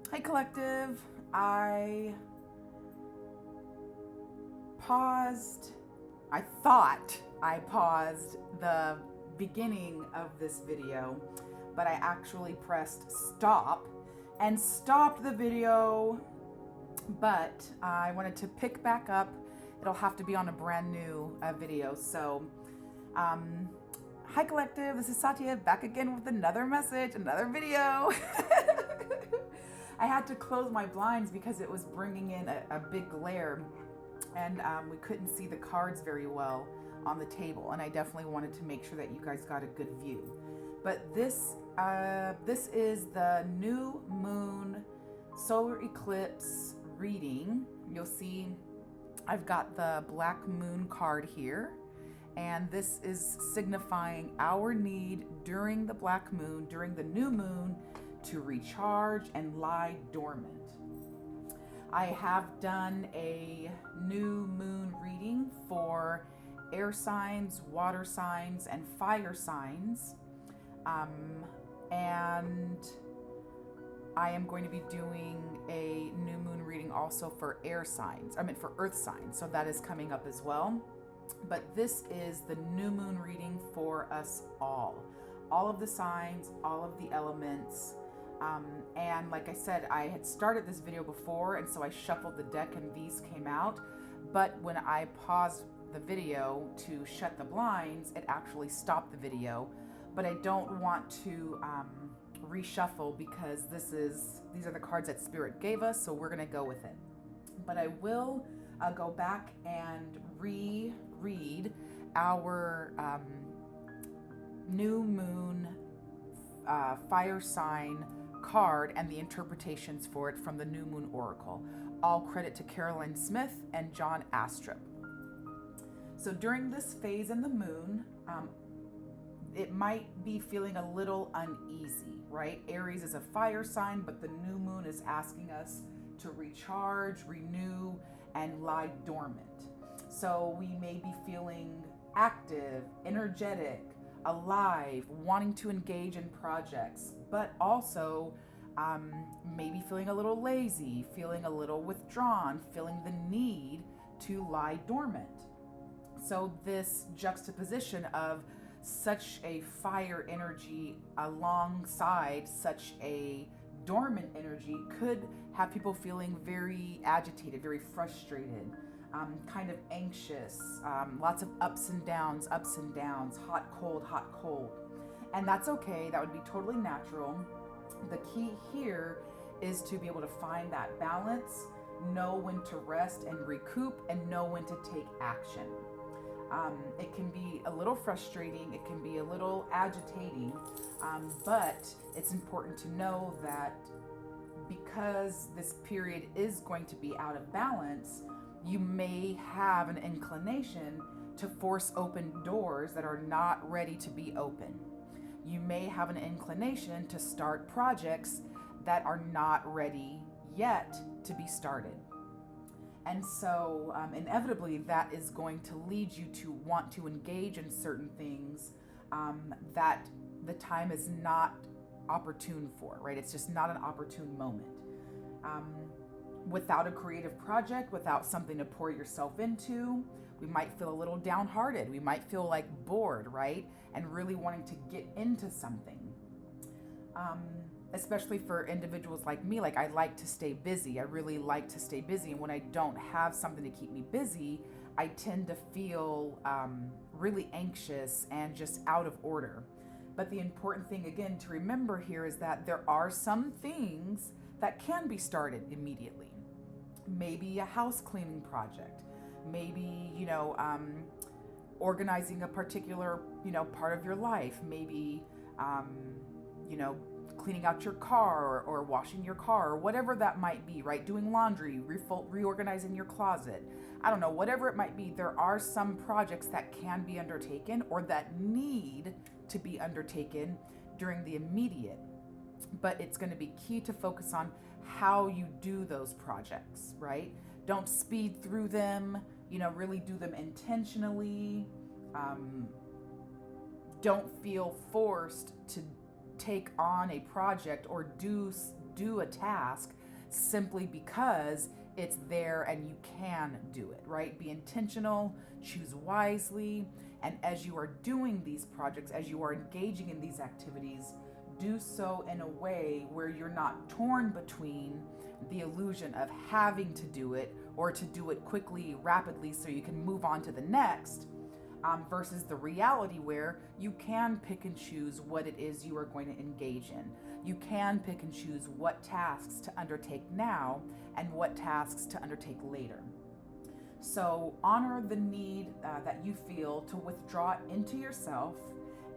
Hi, collective. I paused. I thought I paused the beginning of this video, but I actually pressed stop and stopped the video. But I wanted to pick back up. It'll have to be on a brand new video. So, hi, collective. This is Satya back again with another message, another video. I had to close my blinds because it was bringing in a big glare, and we couldn't see the cards very well on the table, and I definitely wanted to make sure that you guys got a good view. But this is the new moon solar eclipse reading. You'll see I've got the black moon card here, and this is signifying our need during the black moon, during the new moon, to recharge and lie dormant. I have done a new moon reading for air signs, water signs, and fire signs. And I am going to be doing a new moon reading also for air signs. For earth signs. So that is coming up as well. But this is the new moon reading for us all. All of the signs, all of the elements. And like I said, I had started this video before, and so I shuffled the deck and these came out. But when I paused the video to shut the blinds, it actually stopped the video. But I don't want to reshuffle because these are the cards that Spirit gave us, so we're gonna go with it. But I will go back and reread our new moon fire sign card and the interpretations for it from the New Moon Oracle. All credit to Caroline Smith and John Astrup. So during this phase in the moon, it might be feeling a little uneasy, right? Aries is a fire sign, but the new moon is asking us to recharge, renew, and lie dormant. So we may be feeling active, energetic, alive, wanting to engage in projects, but also maybe feeling a little lazy, feeling a little withdrawn, feeling the need to lie dormant. So this juxtaposition of such a fire energy alongside such a dormant energy could have people feeling very agitated, very frustrated, kind of anxious, lots of ups and downs, hot, cold. And that's okay. That would be totally natural. The key here is to be able to find that balance, know when to rest and recoup, and know when to take action. It can be a little frustrating, it can be a little agitating, but it's important to know that because this period is going to be out of balance, you may have an inclination to force open doors that are not ready to be open. You may have an inclination to start projects that are not ready yet to be started. And so inevitably that is going to lead you to want to engage in certain things that the time is not opportune for, right? It's just not an opportune moment. Without a creative project, without something to pour yourself into, we might feel a little downhearted. We might feel like bored, right? And really wanting to get into something. Especially for individuals like me, like I like to stay busy. I really like to stay busy. And when I don't have something to keep me busy, I tend to feel really anxious and just out of order. But the important thing, again, to remember here is that there are some things that can be started immediately. Maybe a house cleaning project, maybe, organizing a particular, part of your life, maybe, cleaning out your car or washing your car or whatever that might be, right? Doing laundry, reorganizing your closet. I don't know, whatever it might be, there are some projects that can be undertaken or that need to be undertaken during the immediate. But it's going to be key to focus on how you do those projects, right? Don't speed through them, really do them intentionally. Don't feel forced to take on a project or do do a task simply because it's there and you can do it, right? Be intentional, choose wisely, and as you are doing these projects, as you are engaging in these activities, do so in a way where you're not torn between the illusion of having to do it or to do it quickly, rapidly, so you can move on to the next, versus the reality where you can pick and choose what it is you are going to engage in. You can pick and choose what tasks to undertake now and what tasks to undertake later. So honor the need that you feel to withdraw into yourself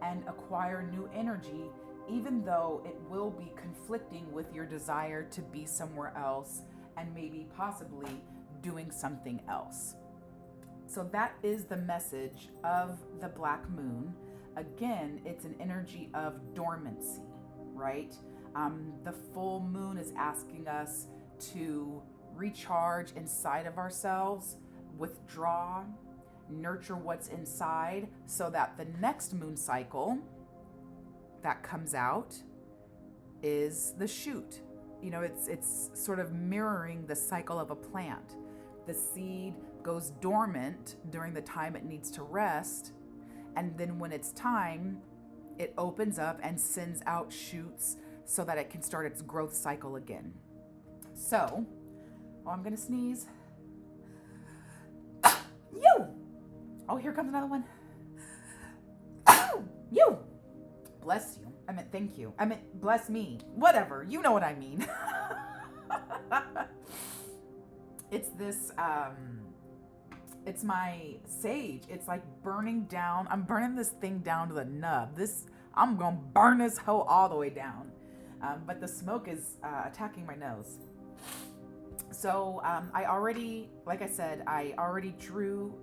and acquire new energy, even though it will be conflicting with your desire to be somewhere else and maybe possibly doing something else. So that is the message of the black moon. Again, it's an energy of dormancy, right? The full moon is asking us to recharge inside of ourselves, withdraw, nurture what's inside, so that the next moon cycle that comes out is the shoot. You know, it's sort of mirroring the cycle of a plant. The seed goes dormant during the time it needs to rest, and then when it's time, it opens up and sends out shoots so that it can start its growth cycle again. So, I'm gonna sneeze. You! Oh, here comes another one. You! Bless you. I meant thank you. I meant bless me. Whatever. You know what I mean. It's this, it's my sage. It's like burning down. I'm burning this thing down to the nub. I'm gonna burn this hoe all the way down. But the smoke is attacking my nose. So I already drew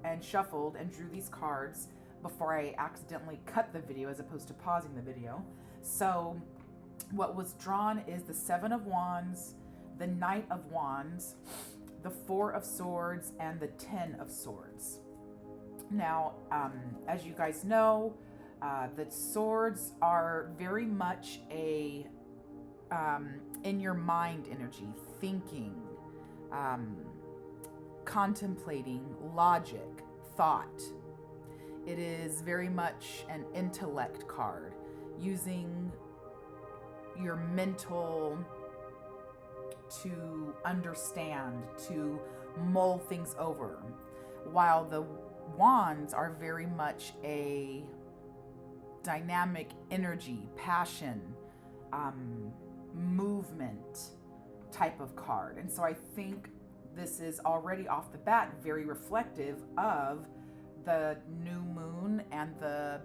and shuffled and drew these cards before I accidentally cut the video as opposed to pausing the video. So what was drawn is the Seven of Wands, the Knight of Wands, the Four of Swords, and the Ten of Swords. Now, as you guys know, the swords are very much a in your mind energy, thinking, contemplating, logic, thought. It is very much an intellect card, using your mental to understand, to mull things over, while the wands are very much a dynamic energy, passion, movement type of card. And so I think this is already off the bat very reflective of the new moon and the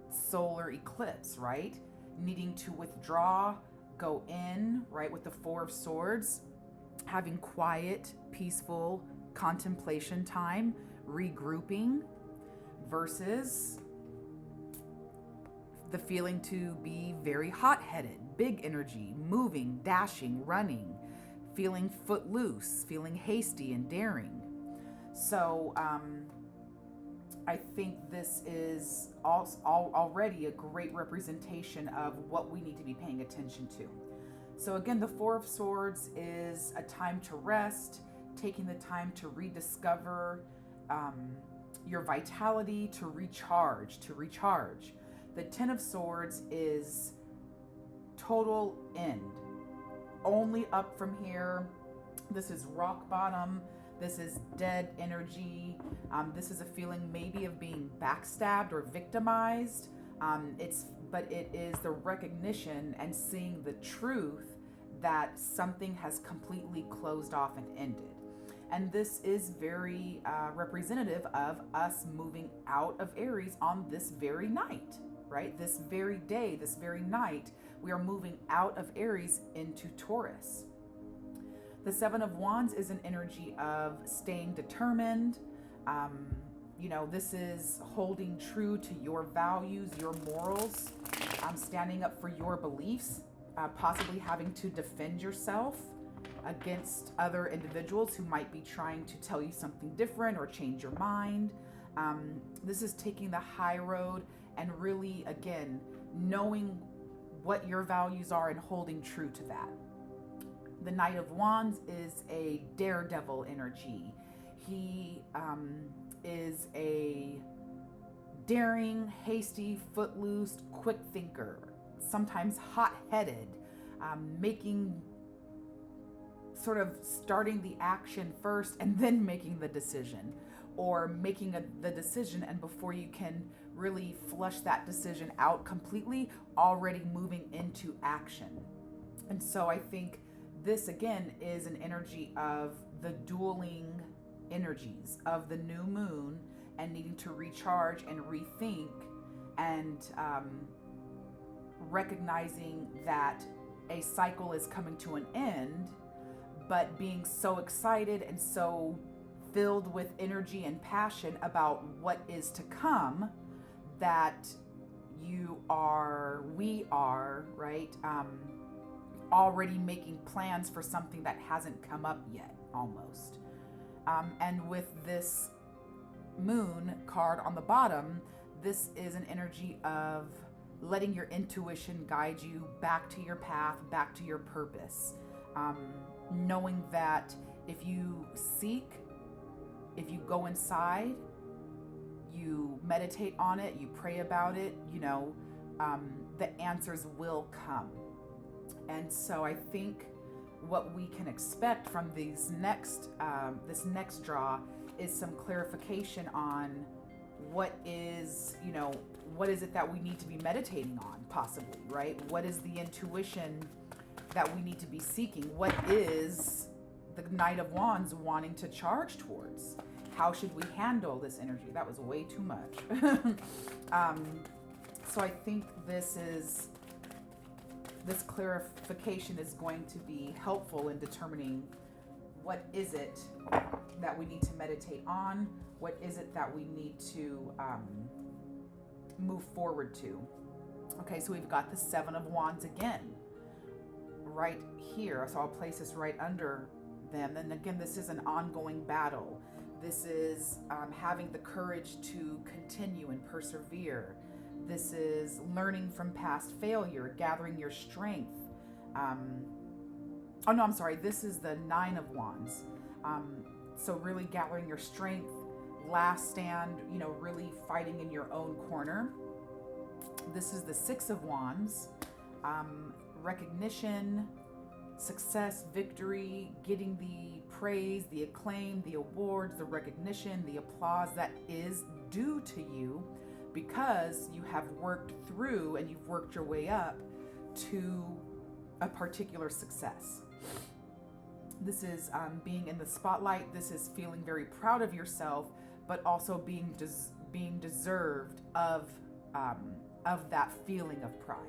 solar eclipse, right? Needing to withdraw, go in, right, with the Four of Swords, having quiet, peaceful contemplation time, regrouping, versus the feeling to be very hot-headed, big energy, moving, dashing, running, feeling footloose, feeling hasty and daring. So I think this is already a great representation of what we need to be paying attention to. So again, the Four of Swords is a time to rest, taking the time to rediscover your vitality, to recharge. The Ten of Swords is total end. Only up from here. This is rock bottom. This is dead energy. This is a feeling maybe of being backstabbed or victimized. But it is the recognition and seeing the truth that something has completely closed off and ended. And this is very representative of us moving out of Aries on this very night, right? This very day, this very night, we are moving out of Aries into Taurus. The Seven of Wands is an energy of staying determined. This is holding true to your values, your morals, standing up for your beliefs, possibly having to defend yourself against other individuals who might be trying to tell you something different or change your mind. This is taking the high road and really, again, knowing what your values are and holding true to that. The Knight of Wands is a daredevil energy. He is a daring, hasty, footloose, quick thinker, sometimes hot-headed, starting the action first and then making the decision, or making the decision and before you can really flush that decision out completely, already moving into action. And so I think this again is an energy of the dueling energies of the new moon and needing to recharge and rethink, and recognizing that a cycle is coming to an end, but being so excited and so filled with energy and passion about what is to come that we are, right? Already making plans for something that hasn't come up yet, almost. And with this moon card on the bottom, this is an energy of letting your intuition guide you back to your path, back to your purpose. Knowing that if you seek, if you go inside, you meditate on it, you pray about it, the answers will come. And so I think what we can expect from this next draw is some clarification on what is it that we need to be meditating on, possibly, right? What is the intuition that we need to be seeking? What is the Knight of Wands wanting to charge towards? How should we handle this energy? That was way too much. So I think this clarification is going to be helpful in determining what is it that we need to meditate on, what is it that we need to move forward to. Okay, so we've got the Seven of Wands again, right here. So I'll place this right under them. And again, this is an ongoing battle. This is having the courage to continue and persevere. This is learning from past failure, gathering your strength. This is the Nine of Wands. So really gathering your strength, last stand, really fighting in your own corner. This is the Six of Wands. Recognition, success, victory, getting the praise, the acclaim, the awards, the recognition, the applause that is due to you because you have worked through and you've worked your way up to a particular success. This is being in the spotlight. This is feeling very proud of yourself, but also being deserved of that feeling of pride.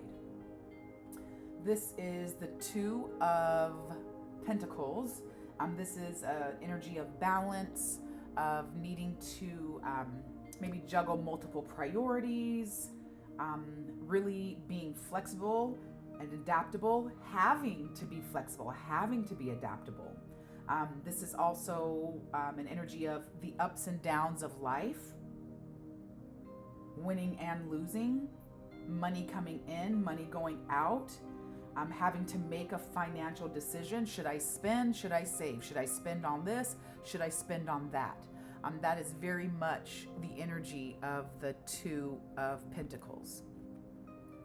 This is the Two of Pentacles. This is an energy of balance, of needing to maybe juggle multiple priorities, really being flexible and adaptable, having to be flexible, having to be adaptable. This is also an energy of the ups and downs of life, winning and losing, money coming in, money going out, having to make a financial decision. Should I spend? Should I save? Should I spend on this? Should I spend on that? That is very much the energy of the Two of Pentacles.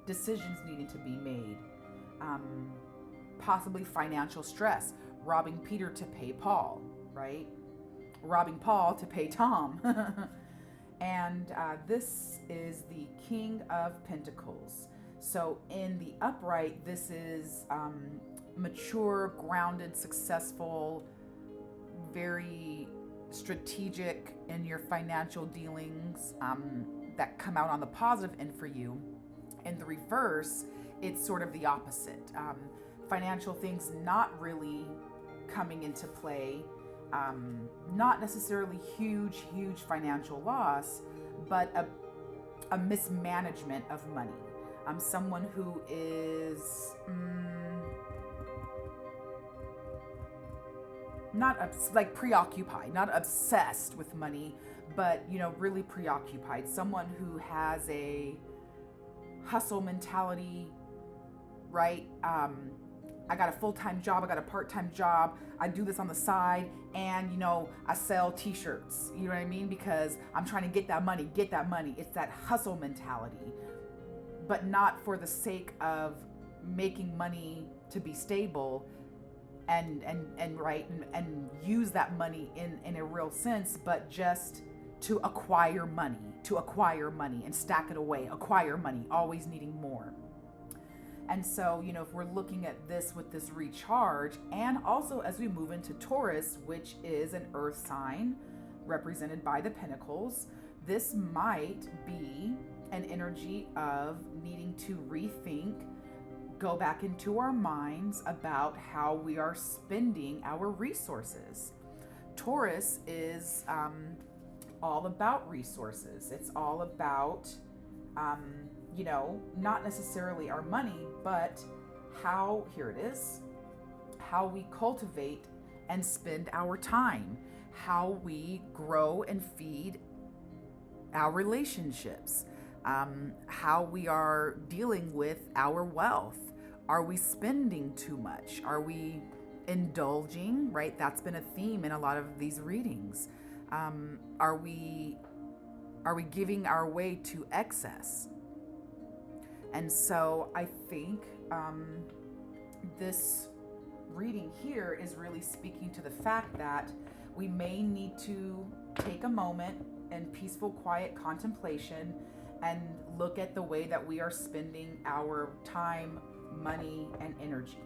Decisions needing to be made. Possibly financial stress. Robbing Peter to pay Paul, right? Robbing Paul to pay Tom. And this is the King of Pentacles. So in the upright, this is mature, grounded, successful, very strategic in your financial dealings that come out on the positive end for you. In the reverse, it's sort of the opposite. Financial things not really coming into play, not necessarily huge financial loss, but a mismanagement of money. Someone who is not preoccupied, not obsessed with money, but really preoccupied. Someone who has a hustle mentality, right? I got a full-time job, I got a part-time job, I do this on the side, and I sell t-shirts, you know what I mean? Because I'm trying to get that money. It's that hustle mentality, but not for the sake of making money to be stable and use that money in a real sense, but just to acquire money and stack it away, acquire money, always needing more. And so, if we're looking at this with this recharge, and also as we move into Taurus, which is an earth sign represented by the pentacles, this might be an energy of needing to rethink, go back into our minds about how we are spending our resources. Taurus is all about resources. It's all about not necessarily our money, but how we cultivate and spend our time, how we grow and feed our relationships, how we are dealing with our wealth. Are we spending too much? Are we indulging, right? That's been a theme in a lot of these readings. Are we giving our way to excess? And so I think this reading here is really speaking to the fact that we may need to take a moment in peaceful, quiet contemplation and look at the way that we are spending our time, money, and energy.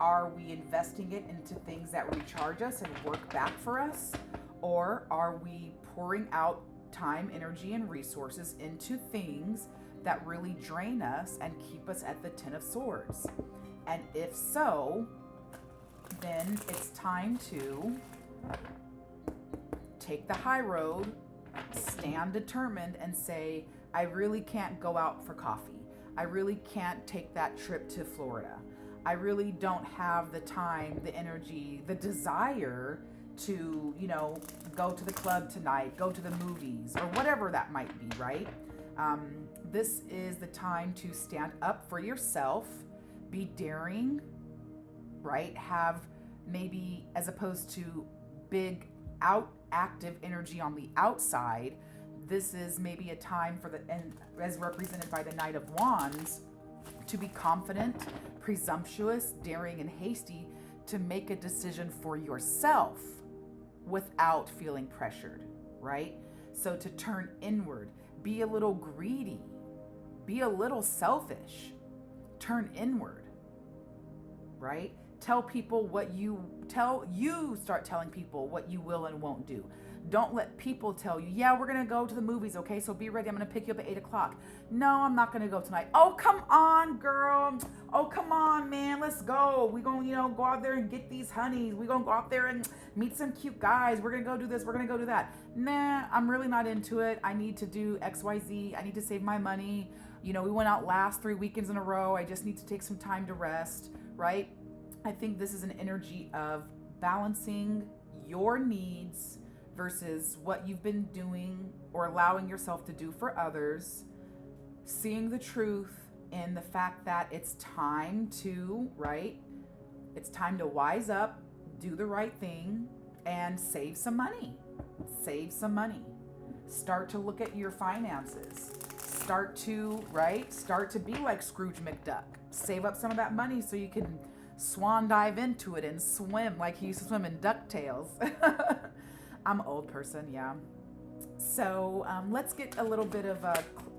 Are we investing it into things that recharge us and work back for us? Or are we pouring out time, energy, and resources into things that really drain us and keep us at the Ten of Swords? And if so, then it's time to take the high road, stand determined, and say, I really can't go out for coffee. I really can't take that trip to Florida. I really don't have the time, the energy, the desire to, go to the club tonight, go to the movies, or whatever that might be, right? This is the time to stand up for yourself, be daring, right? Have maybe, as opposed to big active energy on the outside, this is maybe a time for and as represented by the Knight of Wands, to be confident, presumptuous, daring, and hasty to make a decision for yourself without feeling pressured, right? So to turn inward, be a little greedy, be a little selfish, turn inward, right? Start telling people what you will and won't do. Don't let people tell you, yeah, we're going to go to the movies, okay? So be ready. I'm going to pick you up at 8 o'clock. No, I'm not going to go tonight. Oh, come on, girl. Oh, come on, man. Let's go. We're going to, go out there and get these honeys. We're going to go out there and meet some cute guys. We're going to go do this. We're going to go do that. Nah, I'm really not into it. I need to do XYZ. I need to save my money. We went out last 3 weekends in a row. I just need to take some time to rest, right? I think this is an energy of balancing your needs versus what you've been doing or allowing yourself to do for others, seeing the truth in the fact that it's time to, right? It's time to wise up, do the right thing, and save some money. Save some money. Start to look at your finances. Start to be like Scrooge McDuck. Save up some of that money so you can swan dive into it and swim like he used to swim in DuckTales. I'm an old person, yeah. So let's get a little bit of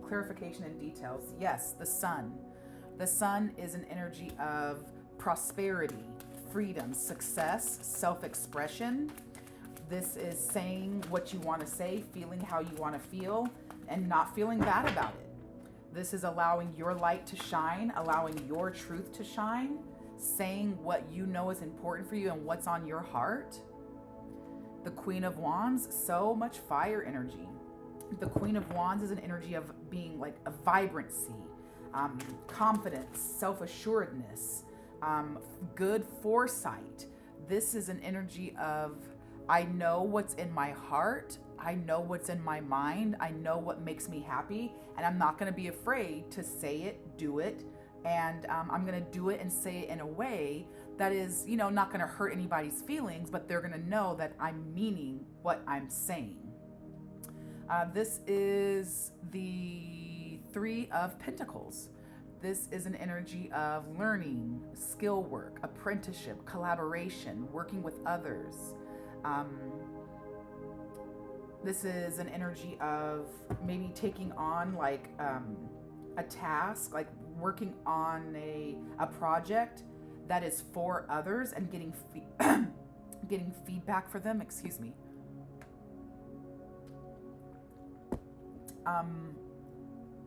clarification and details. Yes, the sun. The sun is an energy of prosperity, freedom, success, self-expression. This is saying what you want to say, feeling how you want to feel, and not feeling bad about it. This is allowing your light to shine, allowing your truth to shine, saying what you know is important for you and what's on your heart. The Queen of Wands, so much fire energy. The Queen of Wands is an energy of being like a vibrancy, confidence, self-assuredness, good foresight. This is an energy of, I know what's in my heart. I know what's in my mind. I know what makes me happy. And I'm not going to be afraid to say it, do it, And I'm going to do it and say it in a way that is, you know, not going to hurt anybody's feelings, but they're going to know that I'm meaning what I'm saying. This is the Three of Pentacles. This is an energy of learning, skill work, apprenticeship, collaboration, working with others. This is an energy of maybe taking on like a task, like working on a project that is for others and getting getting feedback for them. Excuse me.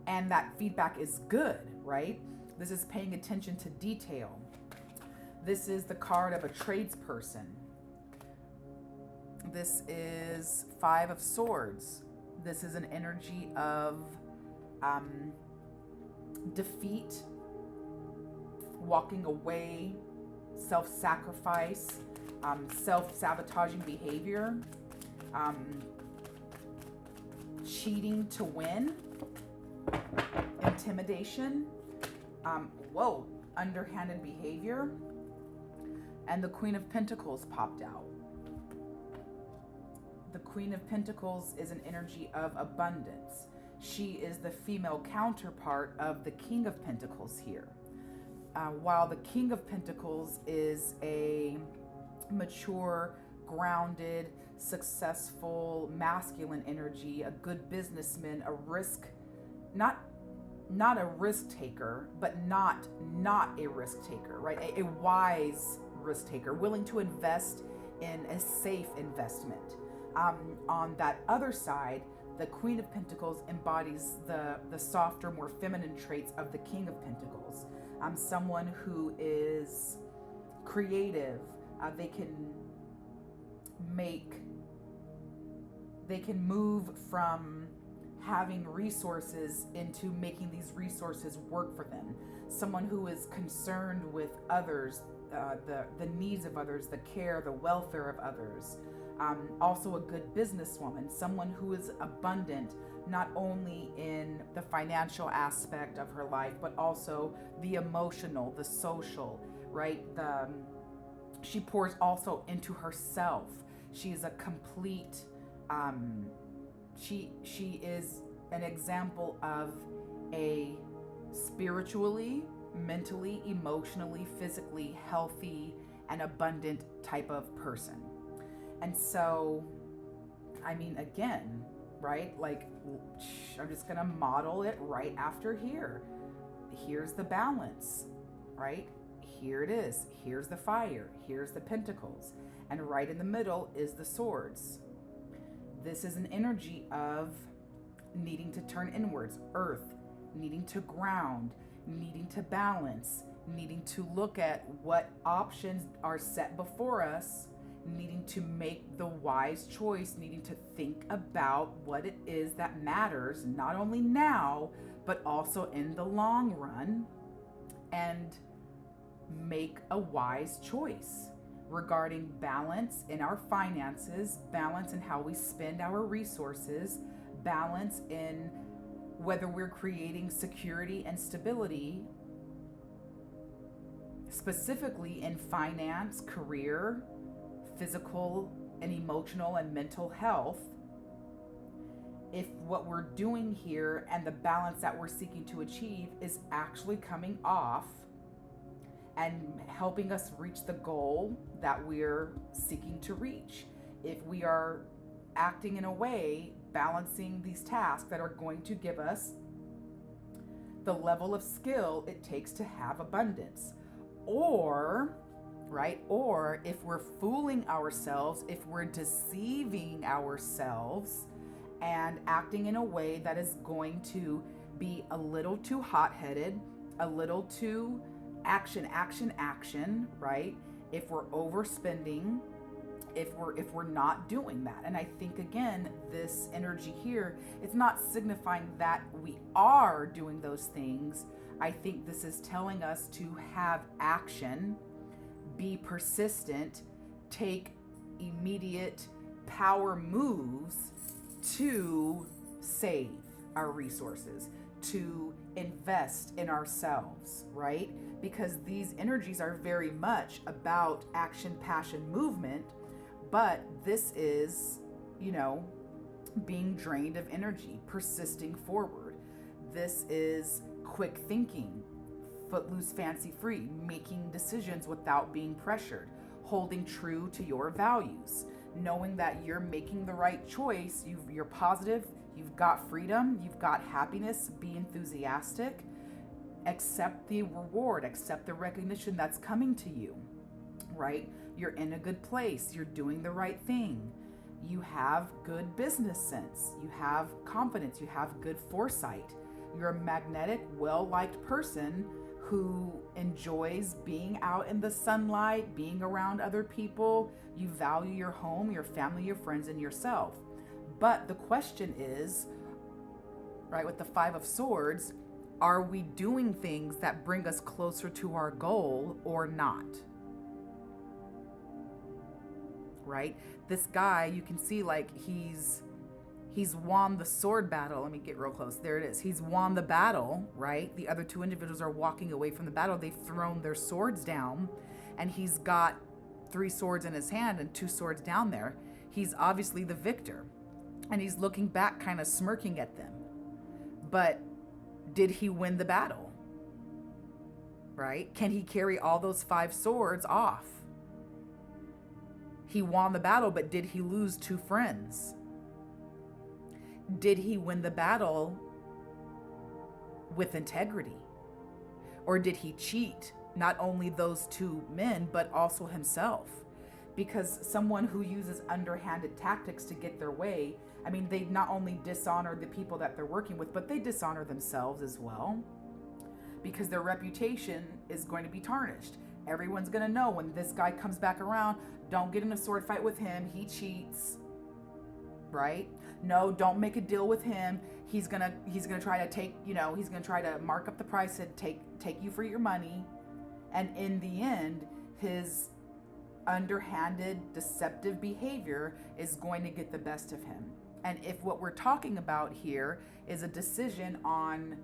And that feedback is good, right? This is paying attention to detail. This is the card of a tradesperson. This is Five of Swords. This is an energy of defeat, walking away, self-sacrifice, self-sabotaging behavior, cheating to win, intimidation, underhanded behavior, and the Queen of Pentacles popped out. The Queen of Pentacles is an energy of abundance. She is the female counterpart of the King of Pentacles here. While the King of Pentacles is a mature, grounded, successful, masculine energy, a good businessman, not a risk taker, but not a risk taker, right? A wise risk taker, willing to invest in a safe investment. On that other side, the Queen of Pentacles embodies the softer, more feminine traits of the King of Pentacles. Someone who is creative. They can move from having resources into making these resources work for them. Someone who is concerned with others, the needs of others, the care, the welfare of others. Also a good businesswoman, someone who is abundant, not only in the financial aspect of her life, but also the emotional, the social, right? She pours also into herself. She is a complete, she is an example of a spiritually, mentally, emotionally, physically healthy and abundant type of person. And so, I mean, again, right? Like, I'm just going to model it right after here. Here's the balance, right? Here it is. Here's the fire. Here's the pentacles. And right in the middle is the swords. This is an energy of needing to turn inwards, earth, needing to ground, needing to balance, needing to look at what options are set before us, needing to make the wise choice, needing to think about what it is that matters, not only now, but also in the long run, and make a wise choice regarding balance in our finances, balance in how we spend our resources, balance in whether we're creating security and stability, specifically in finance, career, physical and emotional and mental health. If what we're doing here and the balance that we're seeking to achieve is actually coming off and helping us reach the goal that we're seeking to reach. If we are acting in a way, balancing these tasks that are going to give us the level of skill it takes to have abundance. Or, right? Or if we're fooling ourselves, if we're deceiving ourselves and acting in a way that is going to be a little too hot-headed, a little too action, right? If we're overspending, if we're not doing that. And I think, again, this energy here, it's not signifying that we are doing those things. I think this is telling us to have action, be persistent, take immediate power moves to save our resources, to invest in ourselves, right? Because these energies are very much about action, passion, movement, but this is, being drained of energy, persisting forward. This is quick thinking, footloose, fancy free, making decisions without being pressured, holding true to your values, knowing that you're making the right choice, you're positive, you've got freedom, you've got happiness, be enthusiastic, accept the reward, accept the recognition that's coming to you, right? You're in a good place, you're doing the right thing, you have good business sense, you have confidence, you have good foresight, you're a magnetic, well-liked person who enjoys being out in the sunlight, being around other people. You value your home, your family, your friends, and yourself. But the question is, right, with the Five of Swords, are we doing things that bring us closer to our goal or not? Right? This guy, you can see like he's won the sword battle. Let me get real close. There it is. He's won the battle, right? The other two individuals are walking away from the battle. They've thrown their swords down, and he's got 3 swords in his hand and 2 swords down there. He's obviously the victor, and he's looking back, kind of smirking at them. But did he win the battle? Right? Can he carry all those 5 swords off? He won the battle, but did he lose 2 friends? Did he win the battle with integrity? Or did he cheat not only those 2 men, but also himself? Because someone who uses underhanded tactics to get their way, I mean, they not only dishonor the people that they're working with, but they dishonor themselves as well. Because their reputation is going to be tarnished. Everyone's going to know when this guy comes back around, don't get in a sword fight with him. He cheats. Right? No, don't make a deal with him. He's gonna try to take, he's gonna try to mark up the price and take you for your money. And in the end, his underhanded, deceptive behavior is going to get the best of him. And if what we're talking about here is a decision on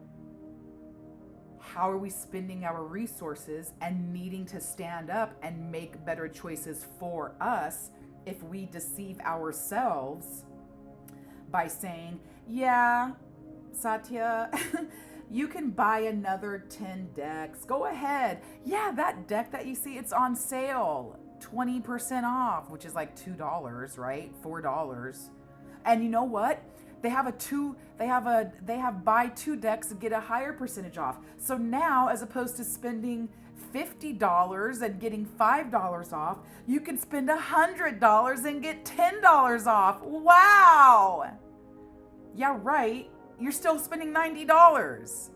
how are we spending our resources and needing to stand up and make better choices for us, if we deceive ourselves by saying, yeah, Satya, you can buy another 10 decks. Go ahead. Yeah, that deck that you see, it's on sale. 20% off, which is like $2, right? $4. And you know what? They have buy 2 decks and get a higher percentage off. So now, as opposed to spending $50 and getting $5 off, you can spend $100 and get $10 off. Wow. Yeah, right. You're still spending $90.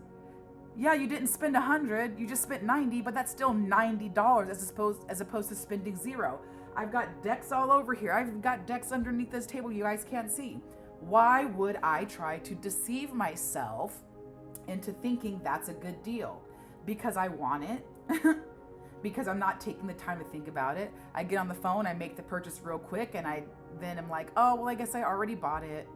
Yeah, you didn't spend $100, you just spent $90, but that's still $90 as opposed to spending $0. I've got decks all over here. I've got decks underneath this table you guys can't see. Why would I try to deceive myself into thinking that's a good deal? Because I want it. Because I'm not taking the time to think about it. I get on the phone, I make the purchase real quick, and then I'm like, oh, well, I guess I already bought it.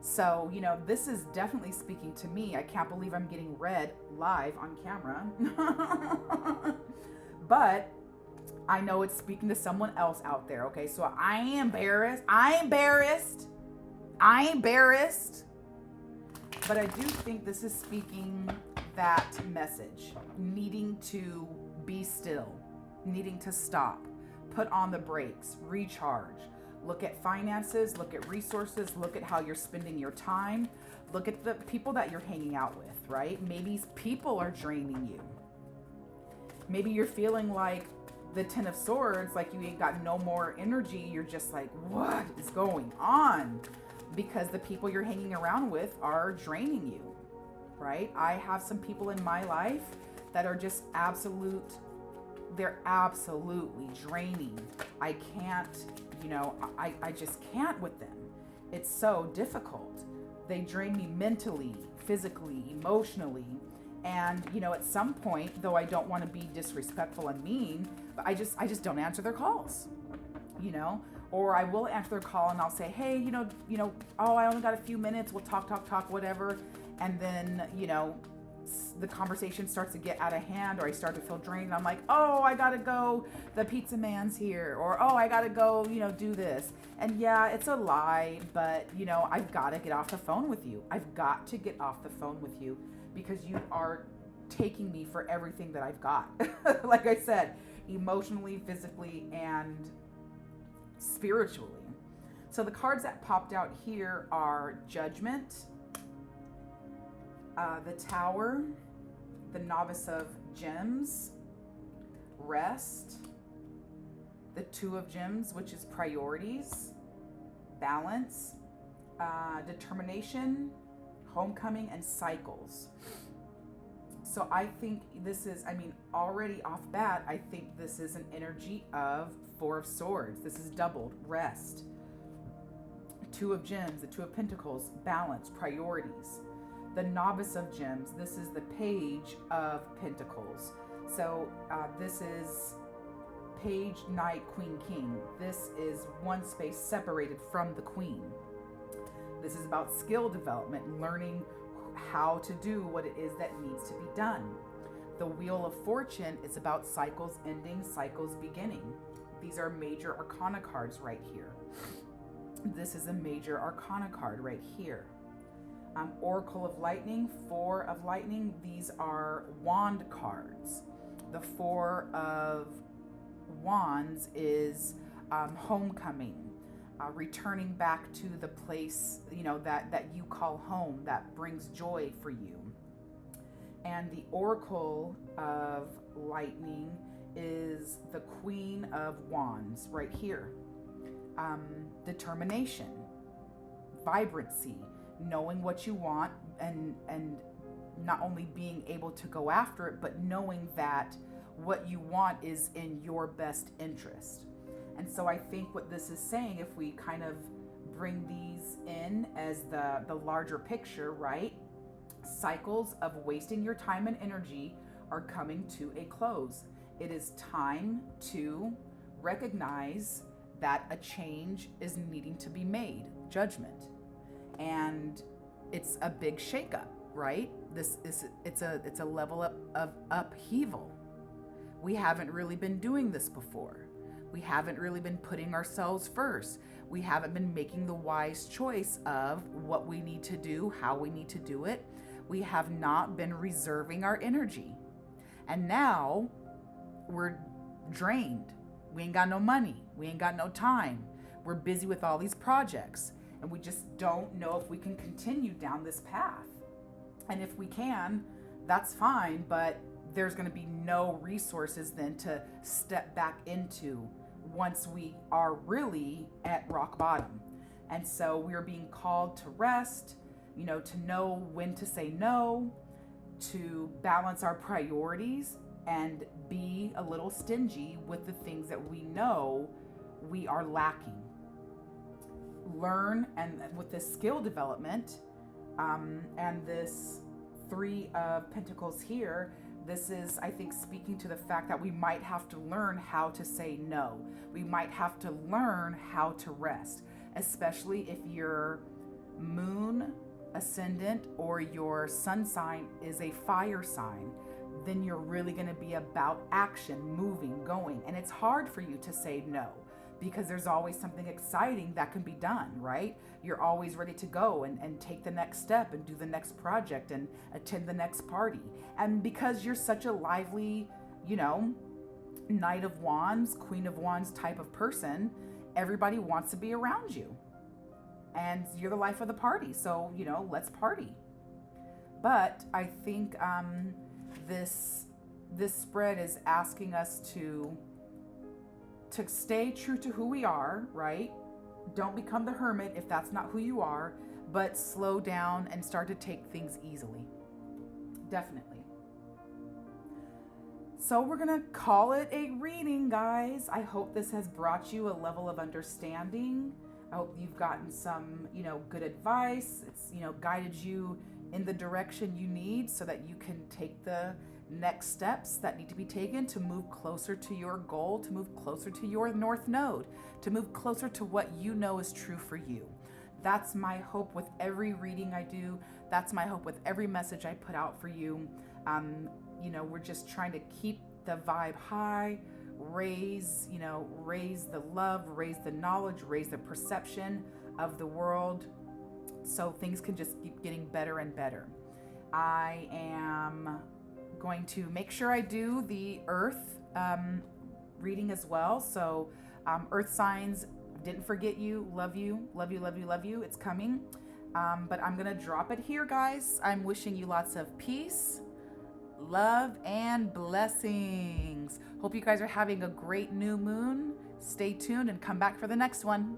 So, this is definitely speaking to me. I can't believe I'm getting read live on camera. But I know it's speaking to someone else out there, okay? So I am embarrassed. But I do think this is speaking that message. Needing to be still. Needing to stop. Put on the brakes. Recharge. Look at finances. Look at resources. Look at how you're spending your time. Look at the people that you're hanging out with, right? Maybe people are draining you. Maybe you're feeling like the 10 of Swords, like you ain't got no more energy. You're just like, what is going on? Because the people you're hanging around with are draining you, right? I have some people in my life that are just they're absolutely draining. I can't, I just can't with them. It's so difficult. They drain me mentally, physically, emotionally. And, at some point, though I don't want to be disrespectful and mean, but I just don't answer their calls, or I will answer their call and I'll say, hey, oh, I only got a few minutes. We'll talk, whatever. And then, the conversation starts to get out of hand, or I start to feel drained. I'm like, oh, I gotta go, the pizza man's here, or oh, I gotta go, do this. And yeah, it's a lie, but I've got to get off the phone with you. I've got to get off the phone with you because you are taking me for everything that I've got. Like I said, emotionally, physically, and spiritually. So the cards that popped out here are Judgment, the Tower, the Novice of Gems, Rest, the Two of Gems, which is Priorities, Balance, Determination, Homecoming, and Cycles. So I think this is, already off bat, I think this is an energy of Four of Swords. This is doubled, Rest, Two of Gems, the Two of Pentacles, Balance, Priorities. The Novice of Gems, this is the Page of Pentacles. So this is Page, Knight, Queen, King. This is one space separated from the Queen. This is about skill development, learning how to do what it is that needs to be done. The Wheel of Fortune is about cycles ending, cycles beginning. These are major arcana cards right here. This is a major arcana card right here. Oracle of Lightning, Four of Lightning. These are wand cards. The Four of Wands is homecoming, returning back to the place, that you call home, that brings joy for you. And the Oracle of Lightning is the Queen of Wands right here. Determination, vibrancy, knowing what you want, and not only being able to go after it, but knowing that what you want is in your best interest. And so I think what this is saying, if we kind of bring these in as the larger picture, right? Cycles of wasting your time and energy are coming to a close. It is time to recognize that a change is needing to be made. Judgment. And it's a big shakeup, right? It's a level of upheaval. We haven't really been doing this before. We haven't really been putting ourselves first. We haven't been making the wise choice of what we need to do, how we need to do it. We have not been reserving our energy. And now we're drained. We ain't got no money. We ain't got no time. We're busy with all these projects. And we just don't know if we can continue down this path. And if we can, that's fine, but there's going to be no resources then to step back into once we are really at rock bottom. And so we're being called to rest, to know when to say no, to balance our priorities, and be a little stingy with the things that we know we are lacking. Learn, and with this skill development, and this Three of Pentacles here, this is, I think, speaking to the fact that we might have to learn how to say no. We might have to learn how to rest, especially if your moon ascendant or your sun sign is a fire sign. Then you're really going to be about action, moving, going. And it's hard for you to say no, because there's always something exciting that can be done, right? You're always ready to go and take the next step and do the next project and attend the next party. And because you're such a lively, Knight of Wands, Queen of Wands type of person, everybody wants to be around you. And you're the life of the party. So, let's party. But I think this spread is asking us to stay true to who we are, right? Don't become the hermit if that's not who you are, but slow down and start to take things easily. Definitely. So we're going to call it a reading, guys. I hope this has brought you a level of understanding. I hope you've gotten some, good advice. It's, guided you in the direction you need so that you can take the next steps that need to be taken to move closer to your goal, to move closer to your North Node, to move closer to what you know is true for you. That's my hope with every reading I do. That's my hope with every message I put out for you. You know, we're just trying to keep the vibe high, raise the love, raise the knowledge, raise the perception of the world, so things can just keep getting better and better. I am going to make sure I do the Earth reading as well. So Earth signs, didn't forget you, love you, love you, love you, love you. It's coming. But I'm going to drop it here, guys. I'm wishing you lots of peace, love, and blessings. Hope you guys are having a great new moon. Stay tuned and come back for the next one.